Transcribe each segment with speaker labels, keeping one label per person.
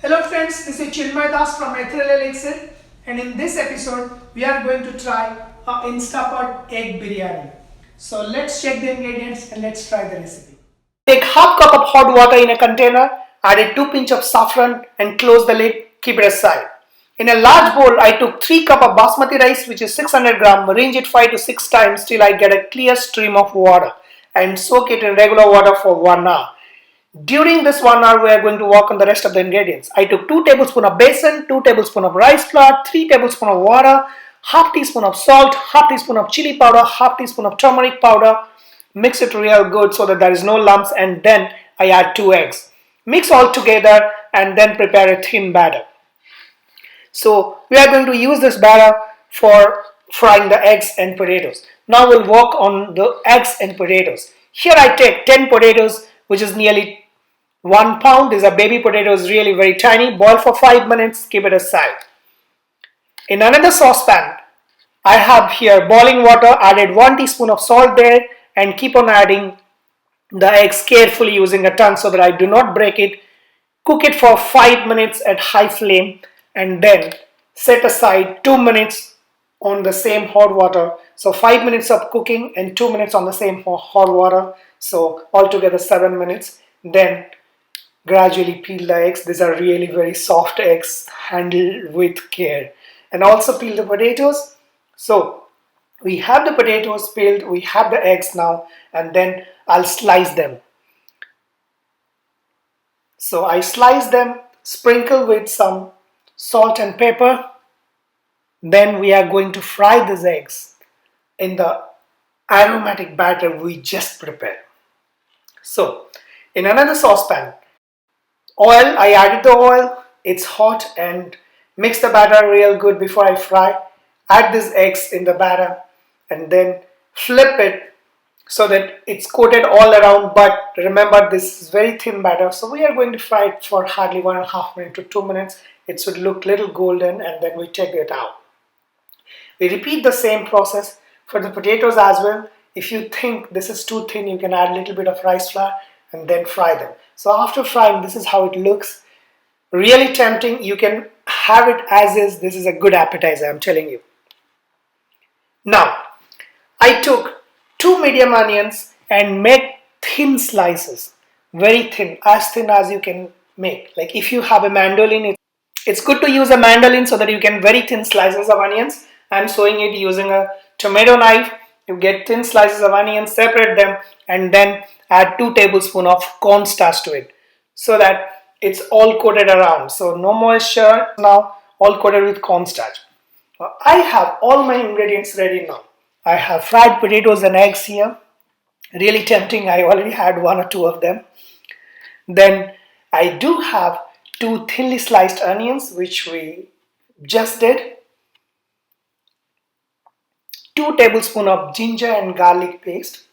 Speaker 1: Hello friends, this is Chinmay Das from Ethereal Elixir, and in this episode we are going to try a Instapot Egg Biryani. So let's check the ingredients and let's try the recipe. Take half cup of hot water in a container, add a 2 pinch of saffron and close the lid, keep it aside. In a large bowl I took 3 cup of basmati rice which is 600 gram, range it 5 to 6 times till I get a clear stream of water and soak it in regular water for 1 hour. During this 1 hour, we are going to work on the rest of the ingredients. I took 2 tablespoons of besan, 2 tablespoons of rice flour, 3 tablespoons of water, half teaspoon of salt, half teaspoon of chili powder, half teaspoon of turmeric powder. Mix it real good so that there is no lumps, and then I add 2 eggs. Mix all together and then prepare a thin batter. So we are going to use this batter for frying the eggs and potatoes. Now we'll work on the eggs and potatoes. Here I take 10 potatoes, which is nearly 1 pound. These are baby potatoes, really very tiny. Boil for 5 minutes, keep it aside. In another saucepan, I have here boiling water, added 1 teaspoon of salt there and keep on adding the eggs carefully using a tongue so that I do not break it. Cook it for 5 minutes at high flame and then set aside 2 minutes on the same hot water. So 5 minutes of cooking and 2 minutes on the same hot water. So altogether 7 minutes. Then gradually peel the eggs. These are really very soft eggs, handled with care. And also peel the potatoes. So we have the potatoes peeled, we have the eggs now, and then I'll slice them. So I slice them, sprinkle with some salt and pepper. Then we are going to fry these eggs in the aromatic batter we just prepared. So in another saucepan, oil, I added the oil, it's hot, and mix the batter real good before I fry. Add these eggs in the batter and then flip it so that it's coated all around, but remember this is very thin batter, so we are going to fry it for hardly 1.5 minutes to 2 minutes. It should look little golden and then we take it out. We repeat the same process for the potatoes as well. If you think this is too thin, you can add a little bit of rice flour and then fry them. So after frying, this is how it looks. Really tempting. You can have it as is. This is a good appetizer, I'm telling you. Now, I took 2 medium onions and made thin slices. Very thin as you can make. Like if you have a mandolin, it's good to use a mandolin so that you can very thin slices of onions. I'm sewing it using a tomato knife. You get thin slices of onions, separate them, and then add 2 tablespoons of cornstarch to it so that it's all coated around. So no moisture now, all coated with cornstarch. I have all my ingredients ready now. I have fried potatoes and eggs here. Really tempting. I already had 1 or 2 of them. Then I do have 2 thinly sliced onions, which we just did. 2 tablespoons of ginger and garlic paste.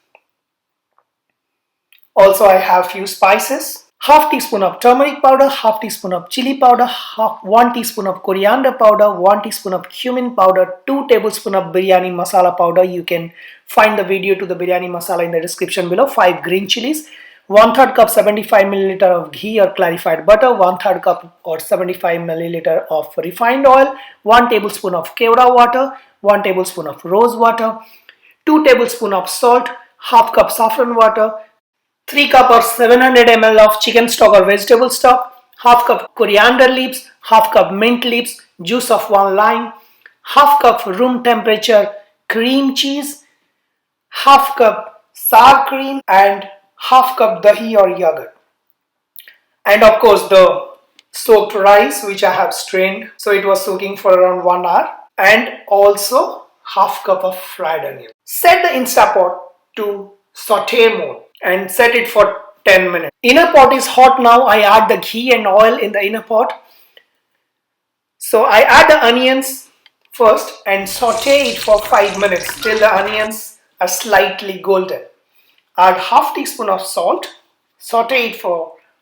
Speaker 1: Also I have few spices. Half teaspoon of turmeric powder, half teaspoon of chili powder, 1 teaspoon of coriander powder, 1 teaspoon of cumin powder, 2 tablespoons of biryani masala powder. You can find the video to the biryani masala in the description below. 5 green chilies, 1/3 cup 75 milliliter of ghee or clarified butter, 1/3 cup or 75 milliliter of refined oil, 1 tablespoon of kevra water, 1 tablespoon of rose water, 2 tablespoons of salt, half cup saffron water, 3 cup or 700 ml of chicken stock or vegetable stock, half cup coriander leaves, half cup mint leaves, juice of 1 lime, half cup room temperature cream cheese, half cup sour cream, and half cup dahi or yogurt. And of course the soaked rice which I have strained, so it was soaking for around 1 hour, and also half cup of fried onion. Set the Instapot to saute mode and set it for 10 minutes. Inner pot is hot now. I add the ghee and oil in the inner pot. So I add the onions first and saute it for 5 minutes till the onions are slightly golden. Add half teaspoon of salt, saute it for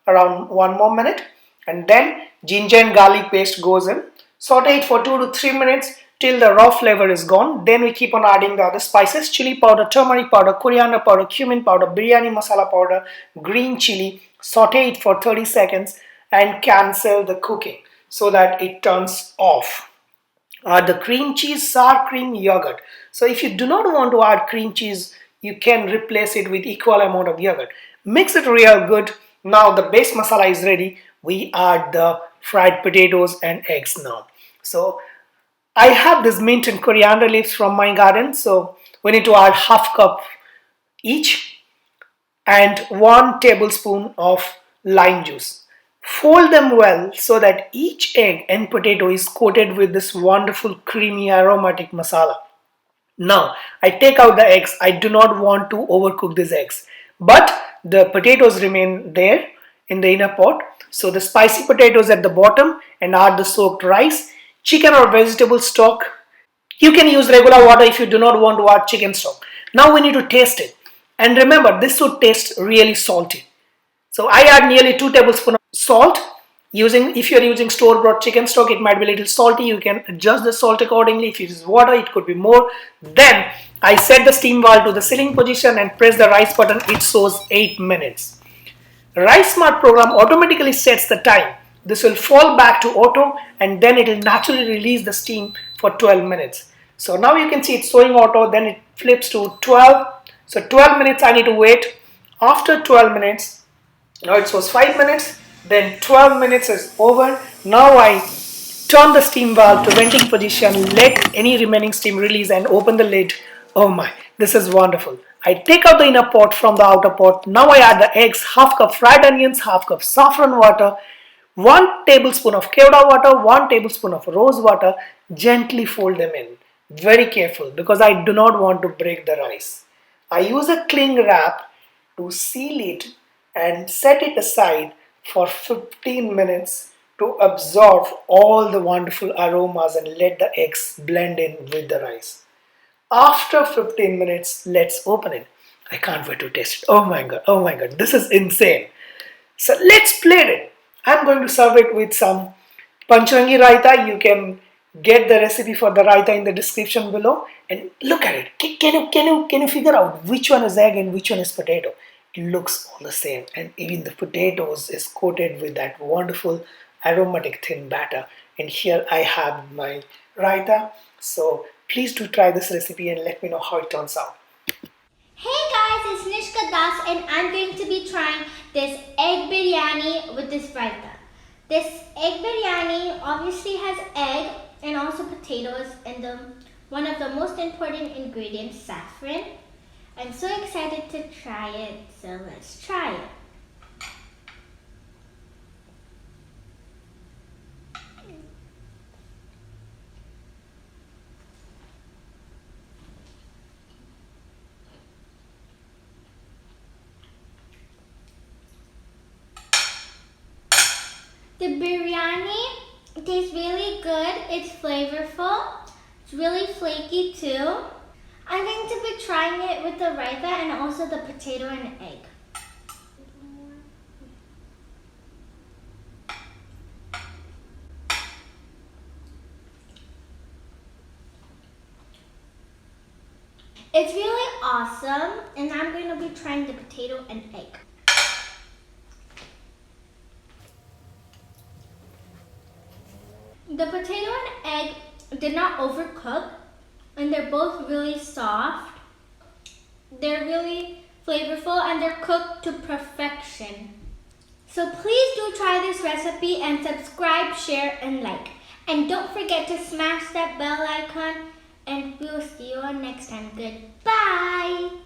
Speaker 1: around 1 more minute, and then ginger and garlic paste goes in. Saute it for 2 to 3 minutes till the raw flavor is gone. Then we keep on adding the other spices: chili powder, turmeric powder, coriander powder, cumin powder, biryani masala powder, green chili. Saute it for 30 seconds and cancel the cooking so that it turns off. Add the cream cheese, sour cream, yogurt. So if you do not want to add cream cheese, you can replace it with equal amount of yogurt. Mix it real good. Now the base masala is ready. We add the fried potatoes and eggs now. So I have this mint and coriander leaves from my garden. So we need to add half cup each and 1 tablespoon of lime juice. Fold them well so that each egg and potato is coated with this wonderful creamy aromatic masala. Now, I take out the eggs. I do not want to overcook these eggs, but the potatoes remain there in the inner pot. So the spicy potatoes at the bottom and add the soaked rice, chicken or vegetable stock. You can use regular water if you do not want to add chicken stock. Now we need to taste it. And remember, this should taste really salty. So I add nearly 2 tablespoons of salt. If you're using store bought chicken stock, it might be a little salty. You can adjust the salt accordingly. If it is water, it could be more. Then I set the steam valve to the ceiling position and press the rice button. It shows 8 minutes. Rice Smart program automatically sets the time. This will fall back to auto and then it will naturally release the steam for 12 minutes. So now you can see it's showing auto, then it flips to 12. So 12 minutes I need to wait. After 12 minutes, now it shows 5 minutes, then 12 minutes is over. Now I turn the steam valve to venting position, let any remaining steam release and open the lid. Oh my, this is wonderful. I take out the inner pot from the outer pot. Now I add the eggs, half cup fried onions, half cup saffron water, 1 tablespoon of kevda water, 1 tablespoon of rose water. Gently fold them in. Very careful because I do not want to break the rice. I use a cling wrap to seal it and set it aside for 15 minutes to absorb all the wonderful aromas and let the eggs blend in with the rice. After 15 minutes, let's open it. I can't wait to taste it. Oh my god, this is insane. So let's plate it. I'm going to serve it with some panchrangi raita. You can get the recipe for the raita in the description below and look at it. Can you figure out which one is egg and which one is potato? It looks all the same, and even the potatoes is coated with that wonderful aromatic thin batter. And here I have my raita. So please do try this recipe and let me know how it turns out.
Speaker 2: Hey guys, it's Nishka Das and I'm going to be trying this egg biryani with this raita. This egg biryani obviously has egg and also potatoes and one of the most important ingredients, saffron. I'm so excited to try it, so let's try it. The biryani tastes really good. It's flavorful. It's really flaky too. I'm going to be trying it with the raita and also the potato and egg. It's really awesome, and I'm going to be trying the potato and egg. The potato and egg did not overcook, and they're both really soft. They're really flavorful, and they're cooked to perfection. So please do try this recipe and subscribe, share, and like. And don't forget to smash that bell icon, and we'll see you on next time. Goodbye!